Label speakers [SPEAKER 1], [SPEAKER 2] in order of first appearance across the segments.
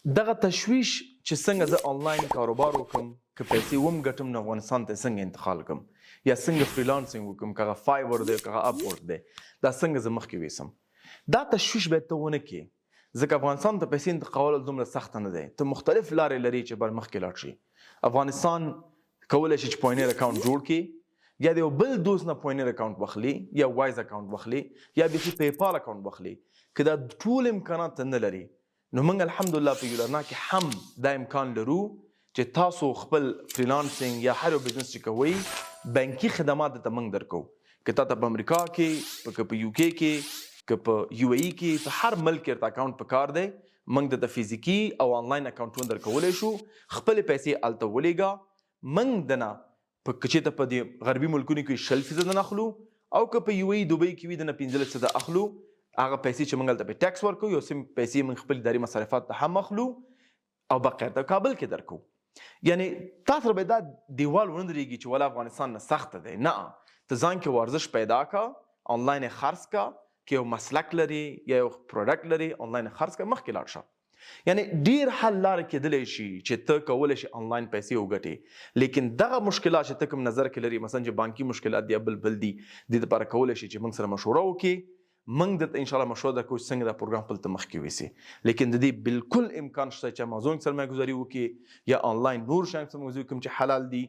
[SPEAKER 1] دغه تشویش چې څنګه زه آنلاین کاروبار وکم که پیسې وم ګټم نو افغانستان ته څنګه انتقال کم یا څنګه فریلانسینګ وکم که هغه فایور دی که هغه اپورک دی دا څنګه زه مخکې ویسم دا تشویش باید ته ونه کړې ځکه افغانستان ته پیسې انتقالول دومره سخته نه دی ته مختلف لارې لري چې بر مخکې لاړ شي افغانستان کولی شي چې پوینټر اکاونټ جوړ کړي یا د یو بل دوست نه پوینټر اکاونټ واخلي یا وایز اکاونټ واخلي یا بیخي پیپال اکاونټ واخلي که دا ټول امکانات نه لري نو موږ الحمدلله په یولرنا کې هم دا امکان لرو چې تاسو خپل فریلانسینګ یا هر یو بزنس چې کوئ بانکي خدمات درته موږ درکو که تا ته په امریکا کې که په یو کې کې که په یو ای کې په هر ملک کې درته اکاونټ پکار دی موږ درته فزیکي او آنلاین اکاونټونه درکولی شو خپلې پیسې هلته ولیږه موږ دنه په کچې ته په دې غربي ملکونو کې 100% نه اخلو او که په یو ای دوبۍ کې وي دنه 15% اخلو هغه پیسې چې موږ هلته په ټیکس ورکوو یو څه پیسې موږ خپل اداري مصرفات ته هم اخلو او باقاعده کابل کې درکو یعنی تاسو سره به دا دیوال ونه درېږي چې ولا افغانستان نه سخته دی نه ته ځان کې ورزش پیدا کا آنلاین خرڅ کا که یو مسلک لري یا یو پروډکټ لري آنلاین خرڅ کا مخکې لاړ شه یعنی ډیر حل لارې کېدلی شي چې ته کولی شي آنلاین پیسې وګټې لیکن دغه مشکلات چې ته کوم نظر کې لري مثلا چې بانکي مشکلات دي بل دي دې لپاره کولی شي چې موږ سره مشوره وکړي موږ درته انشاءالله مشوره درکوو چې څنګه دا پروګرام خپل ته مخکې ویسي لیکن د دې بالکل امکان شته چې امازون سرمایه‌ګذاري وکړي یا آنلاین نور شیان سرمایه‌ګذاري کوم چې حلال دي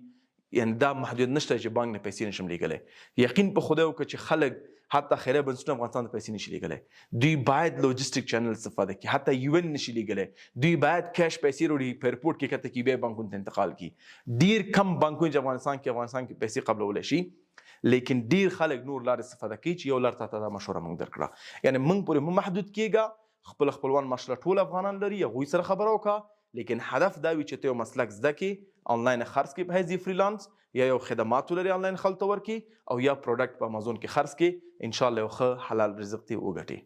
[SPEAKER 1] یعنی دا محدود نشته چې بانک نه پیسې نشم لیږلی یقین په خدای وکړه چې خلک حتی خیریه بنسټونه افغانستان ته پیسې نشي لیږلی دوی باید لوجستیک چینل استفاده کړي حتی یو این نشي لیږلی دوی باید کیش پیسې وروړي په ایرپورټ کې کته کړي بیا بانکونو ته انتقال کړي ډیر کم بانکونه چې افغانستان کې پیسې قبلولی شي لیکن ډیر خلک نور لار استفاده کوي چې یو لار ته دا مشوره موږ درکړه یعنی موږ پورې مو محدود کېږه خپلوان ماشاءالله ټول افغانان لري هغوی سره خبره وکړه لیکن هدف دا وي چې ته یو مسلک زده کړې آنلاین خرڅ کړې په حیث فریلانس یا یو خدمات ولري آنلاین خلکو ته ورکړي او یا پروډکټ په امازون کې خرڅ کړې انشاءالله یو ښه حلال رزق دې وګټې